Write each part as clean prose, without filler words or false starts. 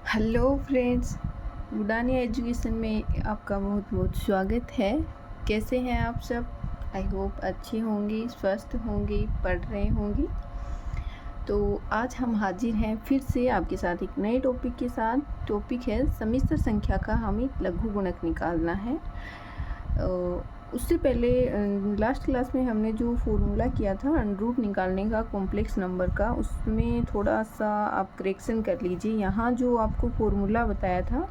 Hello friends, Udaariyaan education में आपका बहुत बहुत स्वागत है। कैसे हैं आप सब? आई होप अच्छे होंगे, स्वस्थ होंगे, पढ़ रहे होंगे। तो आज हम हाजिर हैं फिर से आपके साथ एक नए टॉपिक के साथ। टॉपिक है समिश्र संख्या का हमें लघु गुणक निकालना है। उससे पहले लास्ट क्लास में हमने जो फॉर्मूला किया था अंडर निकालने का कॉम्प्लेक्स नंबर का, उसमें थोड़ा सा आप करेक्शन कर लीजिए। यहाँ जो आपको फॉर्मूला बताया था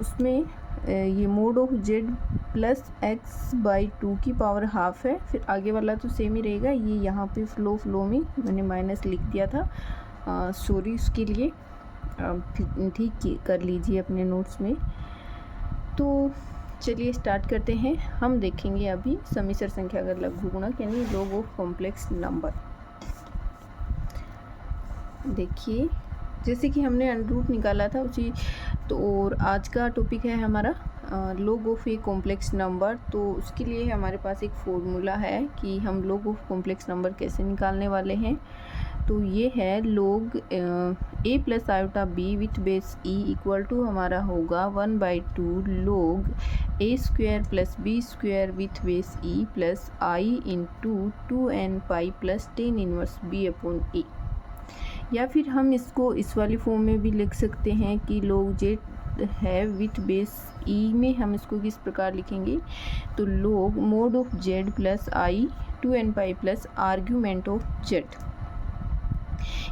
उसमें ये mode of Z plus x by 2 की पावर हाफ है। फिर आगे वाला तो सेम ही रहेगा। ये यहाँ पे फ्लो में मैंने माइनस लिख दिया था, सॉरी उसके लिए। ठीक कर लीजिए अपने नोट्स में। तो चलिए स्टार्ट करते हैं। हम देखेंगे अभी समिश्र संख्या का लघु गुणक यानी लॉग ऑफ कॉम्प्लेक्स नंबर। देखिए, जैसे कि हमने अंडर निकाला था उसी तो, और आज का टॉपिक है हमारा log of a complex number. तो उसके लिए हमारे पास एक फॉर्मूला है कि हम लॉग ऑफ कॉम्प्लेक्स नंबर कैसे निकालने वाले हैं। तो ये है log a plus iota b with base e equal to हमारा होगा 1/2 log a square plus b square with base e plus i into 2n pi plus 10 inverse b upon a. या फिर हम इसको इस वाली फॉर्म में भी लिख सकते हैं कि लॉग जेड है विथ बेस ई में हम इसको किस प्रकार लिखेंगे। तो log mode of Z plus I 2n pi plus argument of Z.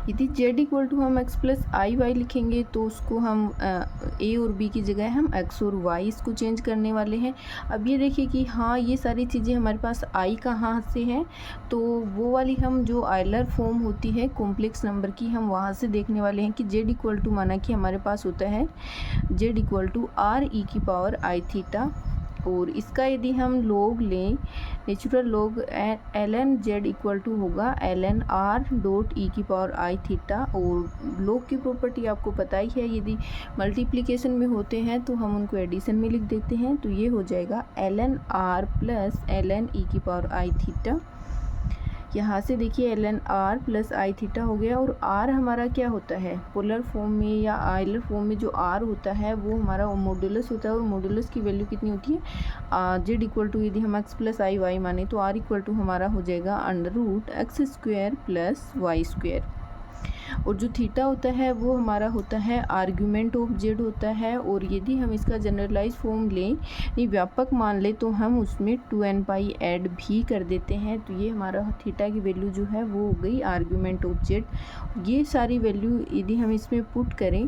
यदि z इक्वल टू हम x प्लस आई वाई लिखेंगे तो उसको हम a और b की जगह हम x और y इसको चेंज करने वाले हैं। अब ये देखिए कि हाँ, ये सारी चीज़ें हमारे पास i कहाँ से हैं, तो वो वाली हम जो आयलर फॉर्म होती है कॉम्प्लेक्स नंबर की, हम वहाँ से देखने वाले हैं कि z इक्वल टू माना कि हमारे पास होता है z equal to R E की पावर आई थीटा। और इसका यदि हम लोग लें natural log l N Z equal to होगा l N r dot e की पावर आई थीटा। और लोग की प्रॉपर्टी आपको पता ही है, यदि मल्टीप्लिकेशन में होते हैं तो हम उनको एडिशन में लिख देते हैं। तो ये हो जाएगा L N R plus L N E की पावर आई थीटा। यहाँ से देखिए L N R plus I theta हो गया। और आर हमारा क्या होता है पोलर फॉर्म में या आयलर फॉर्म में, जो आर होता है वो हमारा मॉडुलस होता है। और मॉडुलस की वैल्यू कितनी होती है जेड इक्वल टू, यदि हम एक्स प्लस आई वाई माने तो आर इक्वल टू हमारा हो जाएगा under root X square plus Y square. और जो थीटा होता है वो हमारा होता है आर्ग्यूमेंट ऑफ जेड होता है। और यदि हम इसका जनरलाइज फॉर्म लें यानी व्यापक मान लें तो हम उसमें 2n पाई ऐड भी कर देते हैं। तो ये हमारा थीटा की वैल्यू जो है वो हो गई आर्ग्यूमेंट ऑफ जेड। ये सारी वैल्यू यदि हम इसमें पुट करें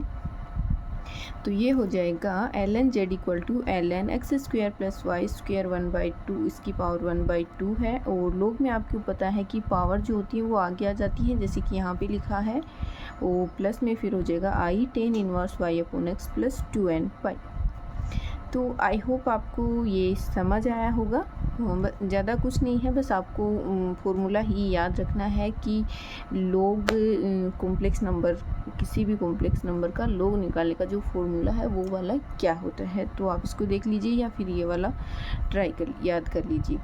तो ये हो जाएगा L N Z equal to L N X square plus Y square 1/2 इसकी पावर 1/2 है। और लोग में आपको पता है कि पावर जो होती है वो आगे आ जाती है, जैसे कि यहाँ पे लिखा है। और प्लस में फिर हो जाएगा I 10 inverse Y upon X plus 2n pi. तो आई होप आपको ये समझ आया होगा। ज़्यादा कुछ नहीं है, बस आपको फॉर्मूला ही याद रखना है कि लोग कॉम्प्लेक्स नंबर, किसी भी कॉम्प्लेक्स नंबर का लोग निकालने का जो फॉर्मूला है वो वाला क्या होता है। तो आप इसको देख लीजिए या फिर ये वाला याद कर लीजिए।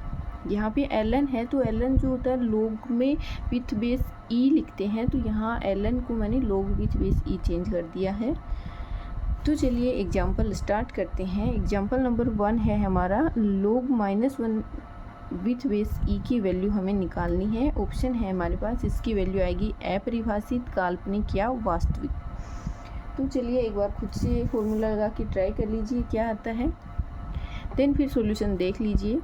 यहाँ पे एल एन है तो एल एन जो होता है लोग में विथ बेस ई लिखते हैं, तो यहाँ एल एन को मैंने लोग विथ बेस ई चेंज कर दिया है। तो चलिए एग्जाम्पल स्टार्ट करते हैं। एग्जाम्पल नंबर 1 है हमारा लोग -1 विथ बेस ई की वैल्यू हमें निकालनी है। ऑप्शन है हमारे पास, इसकी वैल्यू आएगी अपरिभाषित, काल्पनिक या वास्तविक। तो चलिए एक बार खुद से फॉर्मूला लगा के ट्राई कर लीजिए क्या आता है, देन फिर सॉल्यूशन देख लीजिए।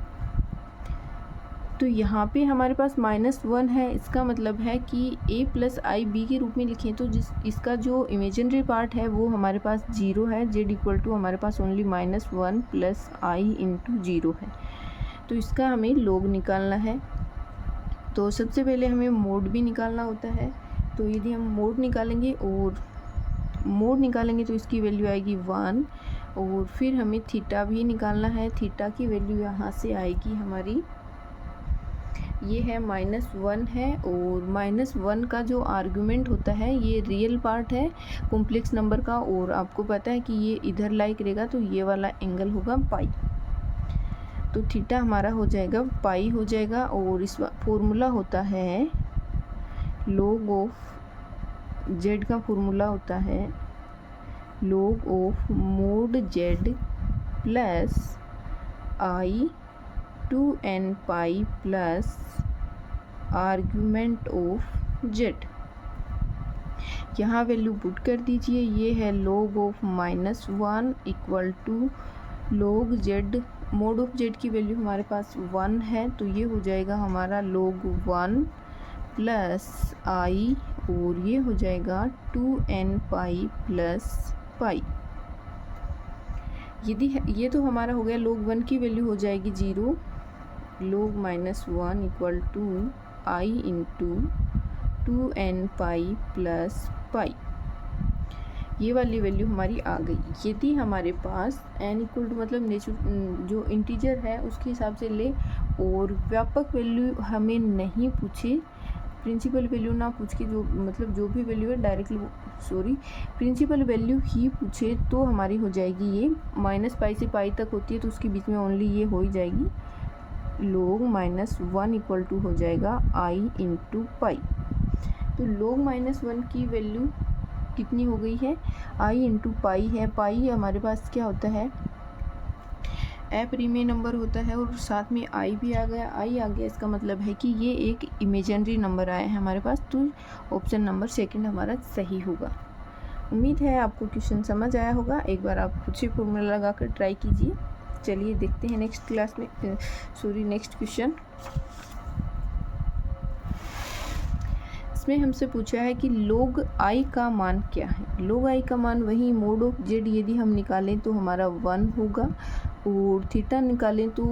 तो यहाँ पे हमारे पास -1 है, इसका मतलब है कि a प्लस आई बी के रूप में लिखें तो इसका जो इमेजिनरी पार्ट है वो हमारे पास 0 है। z इक्वल टू हमारे पास ओनली -1 प्लस आई इंटू 0 है। तो इसका हमें लोग निकालना है। तो सबसे पहले हमें मोड भी निकालना होता है। तो यदि हम मोड निकालेंगे तो इसकी वैल्यू आएगी 1। और फिर हमें थीटा भी निकालना है। थीटा की वैल्यू यहाँ से आएगी हमारी, ये है -1 है। और -1 का जो आर्गुमेंट होता है ये रियल पार्ट है कॉम्प्लेक्स नंबर का, और आपको पता है कि ये इधर लाई करेगा तो ये वाला एंगल होगा पाई। तो थीटा हमारा हो जाएगा पाई हो जाएगा। और इस फॉर्मूला होता है लॉग ऑफ जेड का फॉर्मूला होता है log of mod z plus I 2n pi plus argument of z। यहाँ वैल्यू पुट कर दीजिए। ये है log of -1 equal to log z, mod of z की वैल्यू हमारे पास 1 है, तो ये हो जाएगा हमारा log 1 प्लस I, और ये हो जाएगा 2n पाई प्लस पाई। यदि ये तो हमारा हो गया, log 1 की वैल्यू हो जाएगी 0, log -1 equal to I into 2n pi plus pi. ये वाली वैल्यू हमारी आ गई। यदि हमारे पास n इक्वल टू मतलब जो इंटीजर है उसके हिसाब से ले, और व्यापक वैल्यू हमें नहीं पूछे, प्रिंसिपल वैल्यू ना पूछ के जो मतलब जो भी वैल्यू है डायरेक्टली प्रिंसिपल वैल्यू ही पूछे, तो हमारी हो जाएगी ये -पाई से पाई तक होती है, तो उसके बीच में ओनली ये हो ही जाएगी। log -1 इक्वल टू हो जाएगा I इंटू पाई। तो log -1 की वैल्यू कितनी हो गई है, I इंटू पाई है। पाई हमारे पास क्या होता है, प्रीमे नंबर होता है, और साथ में I भी आ गया। I आ गया, इसका मतलब है कि ये एक इमेजिनरी नंबर आया है हमारे पास, तो ऑप्शन नंबर सेकंड हमारा सही होगा। उम्मीद है आपको क्वेश्चन समझ आया होगा। एक बार आप खुद से फॉर्मूला लगा कर ट्राई कीजिए। चलिए देखते हैं नेक्स्ट क्वेश्चन। इसमें हमसे पूछा है कि log I का मान क्या है। log I का मान वही मोड ऑफ z यदि हम निकालें तो हमारा 1 होगा, और थीटा निकालें तो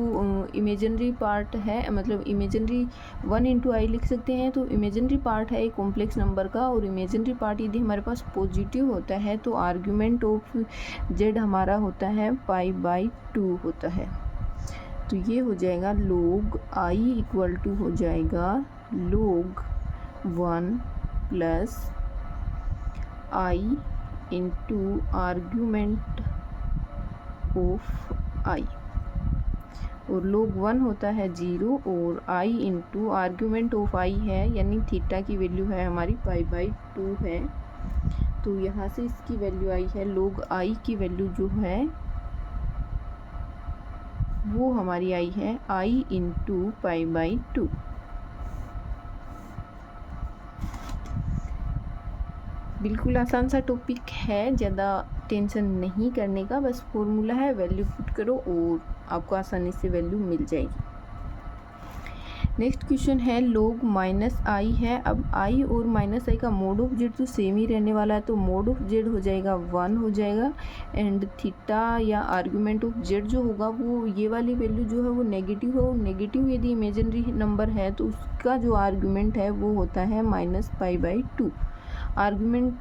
इमेजिनरी पार्ट है, मतलब इमेजिनरी 1 इंटू आई लिख सकते हैं। तो इमेजिनरी पार्ट है एक कॉम्प्लेक्स नंबर का, और इमेजिनरी पार्ट यदि हमारे पास पॉजिटिव होता है तो आर्ग्यूमेंट ऑफ z हमारा होता है π/2 होता है। तो ये हो जाएगा log I इक्वल टू हो जाएगा log 1 plus I into argument of I, और log 1 होता है 0, और I into argument of I है, यानी थीटा की वैल्यू है हमारी π/2 है। तो यहाँ से इसकी वैल्यू आई है, log I की वैल्यू जो है वो हमारी आई है I इंटू π/2। बिल्कुल आसान सा टॉपिक है, ज़्यादा टेंशन नहीं करने का, बस फॉर्मूला है, वैल्यू पुट करो और आपको आसानी से वैल्यू मिल जाएगी। नेक्स्ट क्वेश्चन है log -i है। अब i और -i का मोड ऑफ z तो सेम ही रहने वाला है, तो मोड ऑफ z हो जाएगा 1 हो जाएगा, एंड थीटा या आर्ग्यूमेंट ऑफ z जो होगा वो ये वाली वैल्यू जो है वो नेगेटिव हो। नेगेटिव यदि इमेजिनरी नंबर है तो उसका जो आर्ग्यूमेंट है वो होता है -π/2। आर्गुमेंट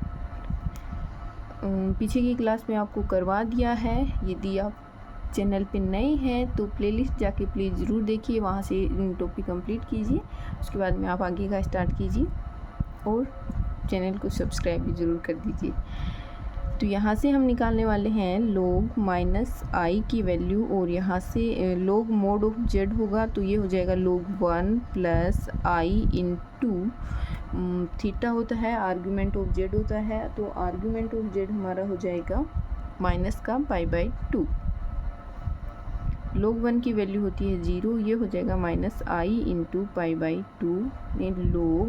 पीछे की क्लास में आपको करवा दिया है। यदि आप चैनल पे नए हैं तो प्लेलिस्ट जाके प्लीज़ ज़रूर देखिए, वहाँ से टॉपिक कंप्लीट कीजिए, उसके बाद में आप आगे का स्टार्ट कीजिए, और चैनल को सब्सक्राइब भी ज़रूर कर दीजिए। तो यहाँ से हम निकालने वाले हैं log -i की वैल्यू, और यहाँ से log मोड ऑफ z होगा, तो ये हो जाएगा log 1 plus I into theta होता है, आर्ग्यूमेंट ऑफ z होता है, तो आर्ग्यूमेंट ऑफ z हमारा हो जाएगा माइनस का π/2। log 1 की वैल्यू होती है 0, ये हो जाएगा -i इंटू π/2 में log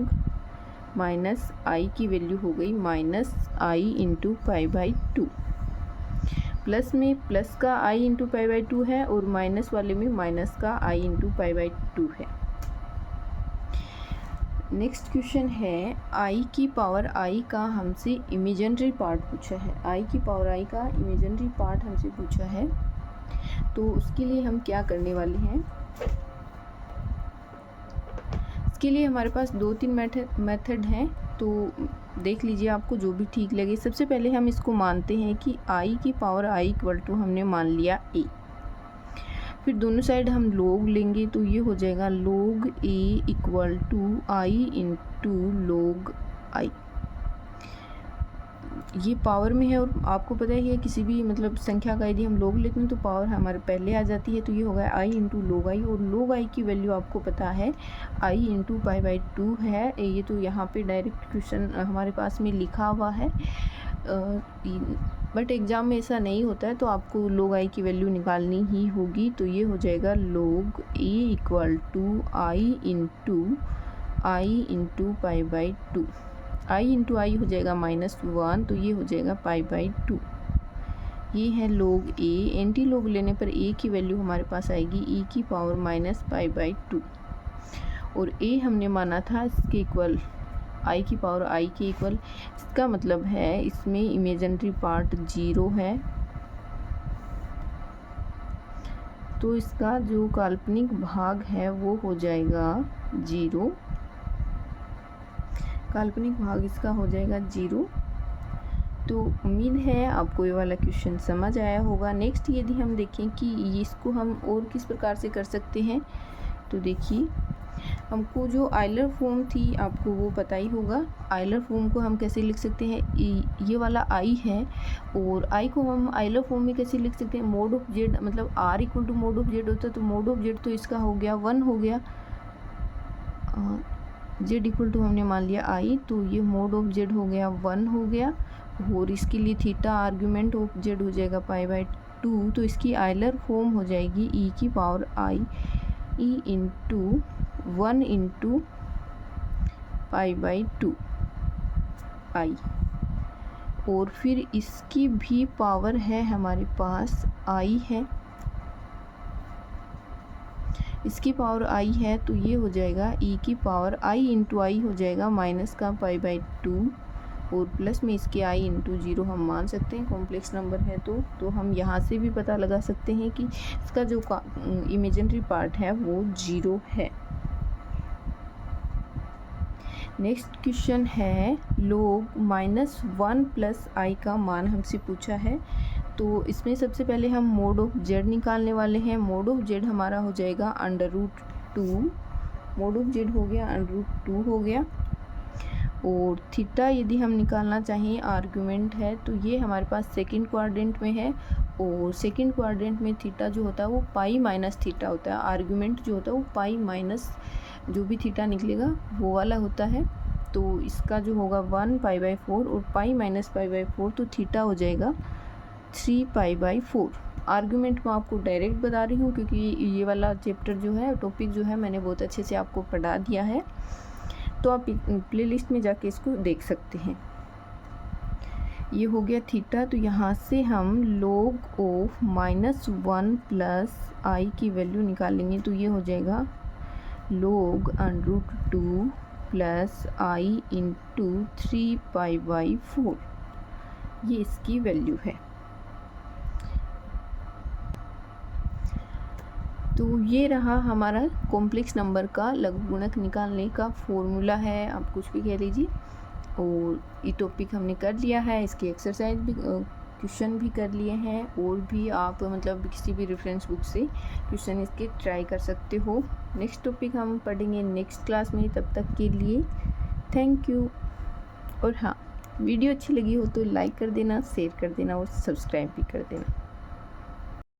-i की वैल्यू हो गई -i इंटू π/2। प्लस में प्लस का i इंटू π/2 है, और माइनस वाले में माइनस का i इंटू π/2 है। नेक्स्ट क्वेश्चन है i की पावर i का हमसे इमेजिनरी पार्ट पूछा है। i की पावर i का इमेजिनरी पार्ट हमसे पूछा है, तो उसके लिए हम क्या करने वाले हैं। इसके लिए हमारे पास 2-3 मेथड हैं, तो देख लीजिए आपको जो भी ठीक लगे। सबसे पहले हम इसको मानते हैं कि i की पावर i इक्वल टू हमने मान लिया a, फिर दोनों साइड हम log लेंगे, तो ये हो जाएगा log a equal to i into log i। ये पावर में है, और आपको पता है किसी भी मतलब संख्या का यदि हम log लेते हैं तो पावर हमारे पहले आ जाती है, तो ये होगा i इंटू log i, और log i की वैल्यू आपको पता है i इंटू π/2 है। ये तो यहाँ पे डायरेक्ट क्वेश्चन हमारे पास में लिखा हुआ है। बट एग्ज़ाम में ऐसा नहीं होता है, तो आपको log i की वैल्यू निकालनी ही होगी। तो ये हो जाएगा log a equal to i into pi by two. I into i हो जाएगा -1, तो ये हो जाएगा पाई बाई टू। ये है log a। एंटी log लेने पर a की वैल्यू हमारे पास आएगी e की power minus pi by to, और a हमने माना था इसके इक्वल i की पावर i के इक्वल। इसका मतलब है इसमें इमेजिनरी पार्ट 0 है, तो इसका जो काल्पनिक भाग है वो हो जाएगा 0। काल्पनिक भाग इसका हो जाएगा 0। तो उम्मीद है आपको ये वाला क्वेश्चन समझ आया होगा। नेक्स्ट यदि हम देखें कि इसको हम और किस प्रकार से कर सकते हैं, तो देखिए हमको जो आइलर फॉर्म थी आपको वो पता ही होगा। आइलर फॉर्म को हम कैसे लिख सकते हैं, ये वाला आई है, और आई को हम आइलर फॉर्म में कैसे लिख सकते हैं, मोड ऑफ जेड, मतलब R equal to mod of Z होता है, तो मोड ऑफ जेड तो इसका हो गया 1 हो गया, जेड इक्वल टू हमने मान लिया आई, तो ये मोड ऑफ जेड हो गया 1 हो गया, और इसके लिए थीटा आर्ग्यूमेंट ऑफ जेड हो जाएगा पाई बाई टू। तो इसकी आइलर फॉर्म हो जाएगी ई की power i e into 1 into pi by two i, और फिर इसकी भी पावर है हमारे पास आई है, इसकी पावर आई है, तो ये हो जाएगा ई की पावर आई इंटू आई हो जाएगा माइनस का पाई बाई टू, और प्लस में इसके आई इंटू 0 हम मान सकते हैं, कॉम्प्लेक्स नंबर है तो हम यहाँ से भी पता लगा सकते हैं कि इसका जो इमेजिनरी पार्ट है वो 0 है। नेक्स्ट क्वेश्चन है log -1 प्लस आई का मान हमसे पूछा है। तो इसमें सबसे पहले हम मोड ऑफ जेड निकालने वाले हैं। मोड ऑफ जेड हमारा हो जाएगा √2, मोड ऑफ जेड हो गया √2 हो गया, और थीटा यदि हम निकालना चाहें आर्गुमेंट है, तो ये हमारे पास सेकंड क्वाड्रेंट में है, और सेकंड क्वाड्रेंट में थीटा जो होता है वो पाई माइनस थीटा होता है, आर्गुमेंट जो होता है वो पाई माइनस जो भी थीटा निकलेगा वो वाला होता है। तो इसका जो होगा 1 पाई बाई 4 और पाई माइनस पाई बाई 4, तो थीटा हो जाएगा 3 पाई बाई 4। आर्गुमेंट मैं आपको डायरेक्ट बता रही हूँ क्योंकि ये वाला चैप्टर जो है, टॉपिक जो है, मैंने बहुत अच्छे से आपको पढ़ा दिया है, तो आप प्लेलिस्ट में जाके इसको देख सकते हैं। ये हो गया थीटा, तो यहाँ से हम log ऑफ -1 प्लस आई की वैल्यू निकालेंगे, तो ये हो जाएगा log √2 plus i into 3 pi by 4, ये इसकी वैल्यू है। तो ये रहा हमारा कॉम्प्लेक्स नंबर का लघुगुणक निकालने का फॉर्मूला है, आप कुछ भी कह लीजिए। और ये टॉपिक हमने कर लिया है, इसकी एक्सरसाइज भी, क्वेश्चन भी कर लिए हैं, और भी आप मतलब किसी भी रेफरेंस बुक से क्वेश्चन इसके ट्राई कर सकते हो। नेक्स्ट टॉपिक हम पढ़ेंगे नेक्स्ट क्लास में, तब तक के लिए थैंक यू। और हाँ, वीडियो अच्छी लगी हो तो लाइक कर देना, शेयर कर देना और सब्सक्राइब भी कर देना।